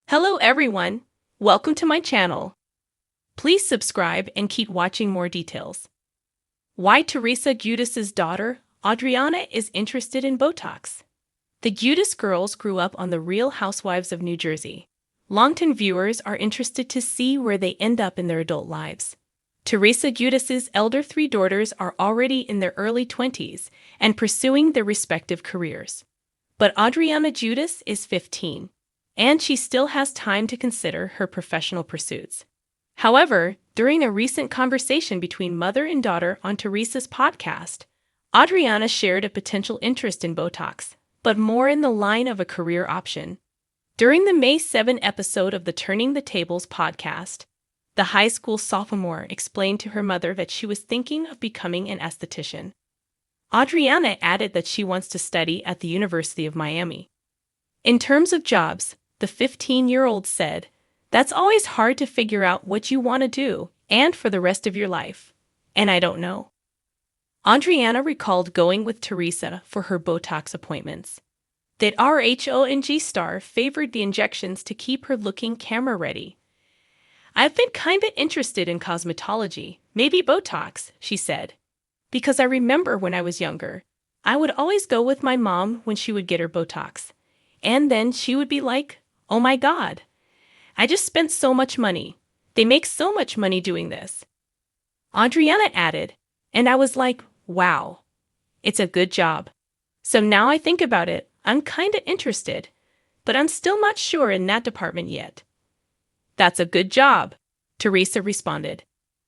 Hello everyone, welcome to my channel. Please subscribe and keep watching more details. Why Teresa Giudice's daughter, Audriana, is interested in Botox. The Giudice girls grew up on the Real Housewives of New Jersey. Longtime viewers are interested to see where they end up in their adult lives. Teresa Giudice's elder three daughters are already in their early 20s and pursuing their respective careers. But Audriana Giudice is 15. And she still has time to consider her professional pursuits. However, during a recent conversation between mother and daughter on Teresa's podcast, Audriana shared a potential interest in Botox, but more in the line of a career option. During the May 7 episode of the Turning the Tables podcast, the high school sophomore explained to her mother that she was thinking of becoming an esthetician. Audriana added that she wants to study at the University of Miami. In terms of jobs, the 15-year-old said, "That's always hard to figure out what you want to do, and for the rest of your life. And I don't know." Audriana recalled going with Teresa for her Botox appointments. That RHONG star favored the injections to keep her looking camera-ready. "I've been kinda interested in cosmetology, maybe Botox," she said. "Because I remember when I was younger, I would always go with my mom when she would get her Botox. And then she would be like, 'Oh my God, I just spent so much money. They make so much money doing this.'" Audriana added, "And I was like, wow, it's a good job. So now I think about it, I'm kinda interested, but I'm still not sure in that department yet." "That's a good job," Teresa responded.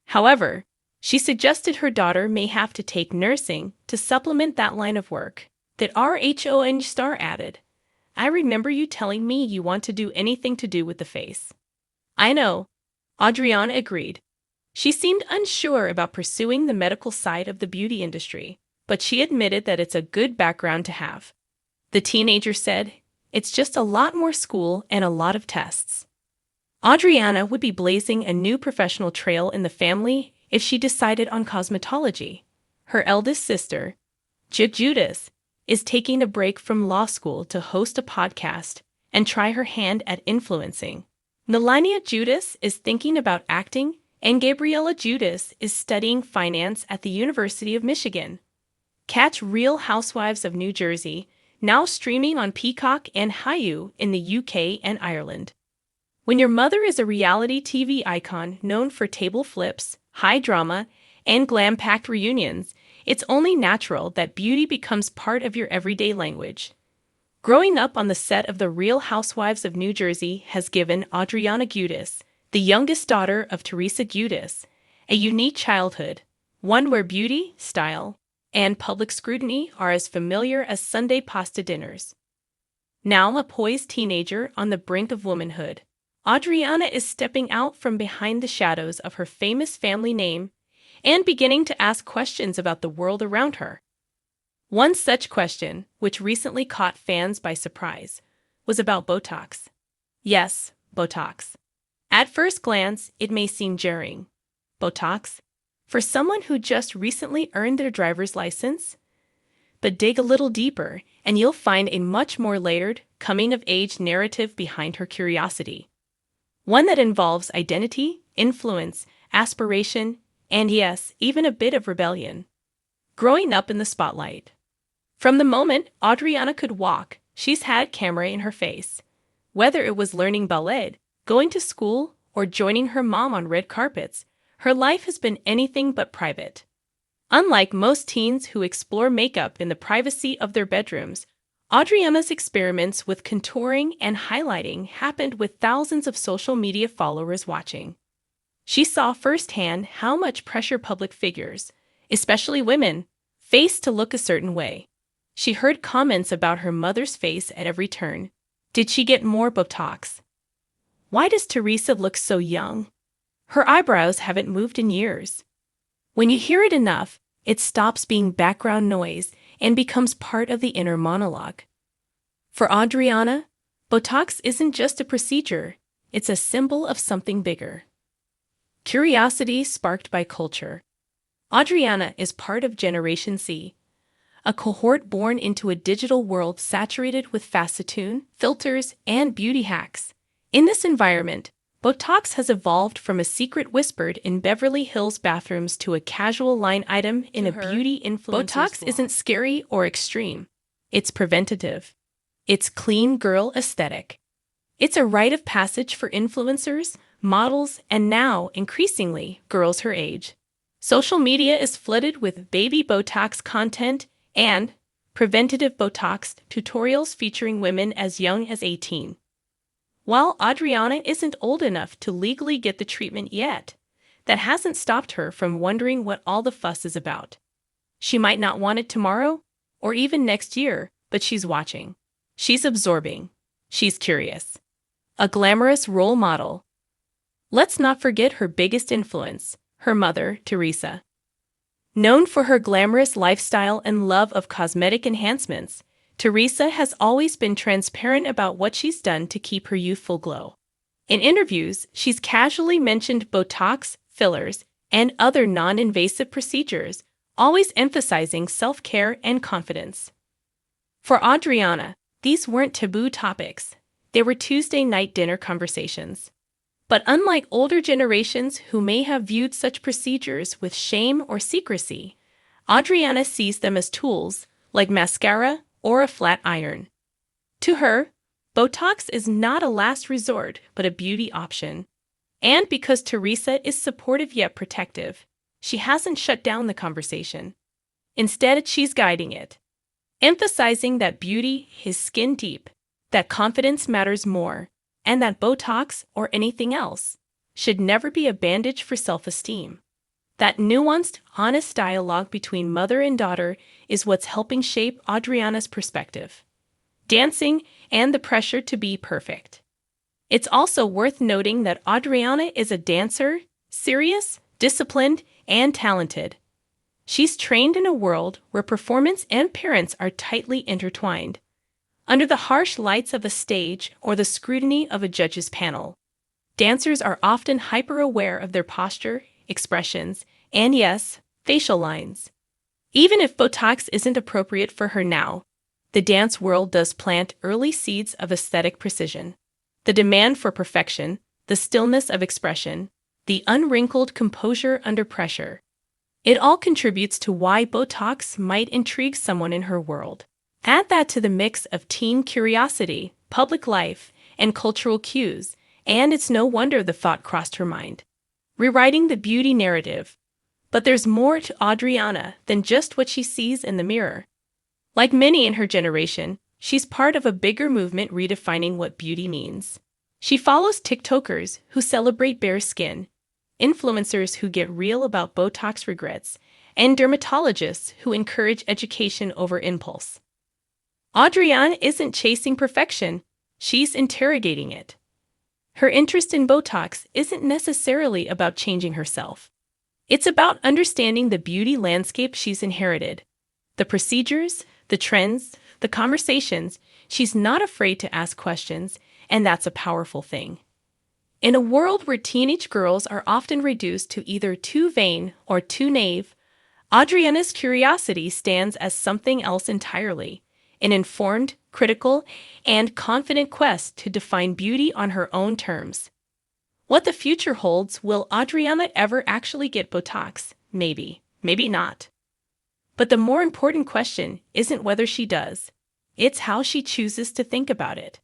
However, she suggested her daughter may have to take nursing to supplement that line of work. That RHON star added, "I remember you telling me you want to do anything to do with the face." "I know," Audriana agreed. She seemed unsure about pursuing the medical side of the beauty industry, but she admitted that it's a good background to have. The teenager said, "It's just a lot more school and a lot of tests." Audriana would be blazing a new professional trail in the family if she decided on cosmetology. Her eldest sister, Giudice, is taking a break from law school to host a podcast and try her hand at influencing. Melania Giudice is thinking about acting, and Gabriella Giudice is studying finance at the University of Michigan. Catch Real Housewives of New Jersey, now streaming on Peacock and Hulu in the UK and Ireland. When your mother is a reality TV icon known for table flips, high drama, and glam-packed reunions, it's only natural that beauty becomes part of your everyday language. Growing up on the set of The Real Housewives of New Jersey has given Audriana Giudice, the youngest daughter of Teresa Giudice, a unique childhood, one where beauty, style, and public scrutiny are as familiar as Sunday pasta dinners. Now a poised teenager on the brink of womanhood, Audriana is stepping out from behind the shadows of her famous family name and beginning to ask questions about the world around her. One such question, which recently caught fans by surprise, was about Botox. Yes, Botox. At first glance, it may seem jarring. Botox? For someone who just recently earned their driver's license? But dig a little deeper, and you'll find a much more layered, coming-of-age narrative behind her curiosity. One that involves identity, influence, aspiration, and yes, even a bit of rebellion. Growing up in the spotlight. From the moment Audriana could walk, she's had camera in her face. Whether it was learning ballet, going to school, or joining her mom on red carpets, her life has been anything but private. Unlike most teens who explore makeup in the privacy of their bedrooms, Audriana's experiments with contouring and highlighting happened with thousands of social media followers watching. She saw firsthand how much pressure public figures, especially women, face to look a certain way. She heard comments about her mother's face at every turn. Did she get more Botox? Why does Teresa look so young? Her eyebrows haven't moved in years. When you hear it enough, it stops being background noise and becomes part of the inner monologue. For Audriana, Botox isn't just a procedure, it's a symbol of something bigger. Curiosity sparked by culture. Audriana is part of Generation Z, a cohort born into a digital world saturated with facetune, filters, and beauty hacks. In this environment, Botox has evolved from a secret whispered in Beverly Hills bathrooms to a casual line item in a beauty influencer's Botox blog. Isn't scary or extreme. It's preventative. It's clean girl aesthetic. It's a rite of passage for influencers, models, and now, increasingly, girls her age. Social media is flooded with baby Botox content and preventative Botox tutorials featuring women as young as 18. While Audriana isn't old enough to legally get the treatment yet, that hasn't stopped her from wondering what all the fuss is about. She might not want it tomorrow, or even next year, but she's watching. She's absorbing. She's curious. A glamorous role model. Let's not forget her biggest influence, her mother, Teresa. Known for her glamorous lifestyle and love of cosmetic enhancements, Teresa has always been transparent about what she's done to keep her youthful glow. In interviews, she's casually mentioned Botox, fillers, and other non-invasive procedures, always emphasizing self-care and confidence. For Audriana, these weren't taboo topics. They were Tuesday night dinner conversations. But unlike older generations who may have viewed such procedures with shame or secrecy, Audriana sees them as tools, like mascara or a flat iron. To her, Botox is not a last resort but a beauty option. And because Teresa is supportive yet protective, she hasn't shut down the conversation. Instead, she's guiding it, emphasizing that beauty is skin deep, that confidence matters more, and that Botox, or anything else, should never be a bandage for self-esteem. That nuanced, honest dialogue between mother and daughter is what's helping shape Audriana's perspective. Dancing and the pressure to be perfect. It's also worth noting that Audriana is a dancer, serious, disciplined, and talented. She's trained in a world where performance and parents are tightly intertwined. Under the harsh lights of a stage or the scrutiny of a judge's panel, dancers are often hyper-aware of their posture, expressions, and yes, facial lines. Even if Botox isn't appropriate for her now, the dance world does plant early seeds of aesthetic precision. The demand for perfection, the stillness of expression, the unwrinkled composure under pressure. It all contributes to why Botox might intrigue someone in her world. Add that to the mix of teen curiosity, public life, and cultural cues, and it's no wonder the thought crossed her mind. Rewriting the beauty narrative. But there's more to Audriana than just what she sees in the mirror. Like many in her generation, she's part of a bigger movement redefining what beauty means. She follows TikTokers who celebrate bare skin, influencers who get real about Botox regrets, and dermatologists who encourage education over impulse. Audriana isn't chasing perfection, she's interrogating it. Her interest in Botox isn't necessarily about changing herself. It's about understanding the beauty landscape she's inherited. The procedures, the trends, the conversations. She's not afraid to ask questions, and that's a powerful thing. In a world where teenage girls are often reduced to either too vain or too naive, Audriana's curiosity stands as something else entirely. An informed, critical, and confident quest to define beauty on her own terms. What the future holds, will Audriana ever actually get Botox? Maybe, maybe not. But the more important question isn't whether she does, it's how she chooses to think about it.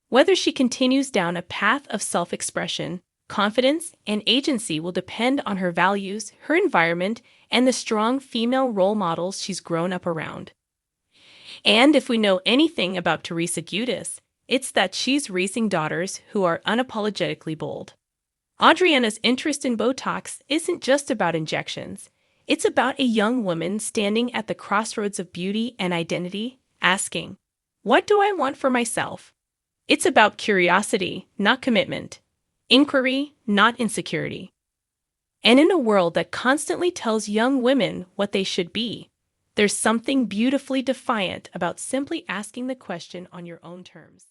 Whether she continues down a path of self-expression, confidence, and agency will depend on her values, her environment, and the strong female role models she's grown up around. And if we know anything about Teresa Giudice, it's that she's raising daughters who are unapologetically bold. Audriana's interest in Botox isn't just about injections. It's about a young woman standing at the crossroads of beauty and identity, asking, "What do I want for myself?" It's about curiosity, not commitment. Inquiry, not insecurity. And in a world that constantly tells young women what they should be, there's something beautifully defiant about simply asking the question on your own terms.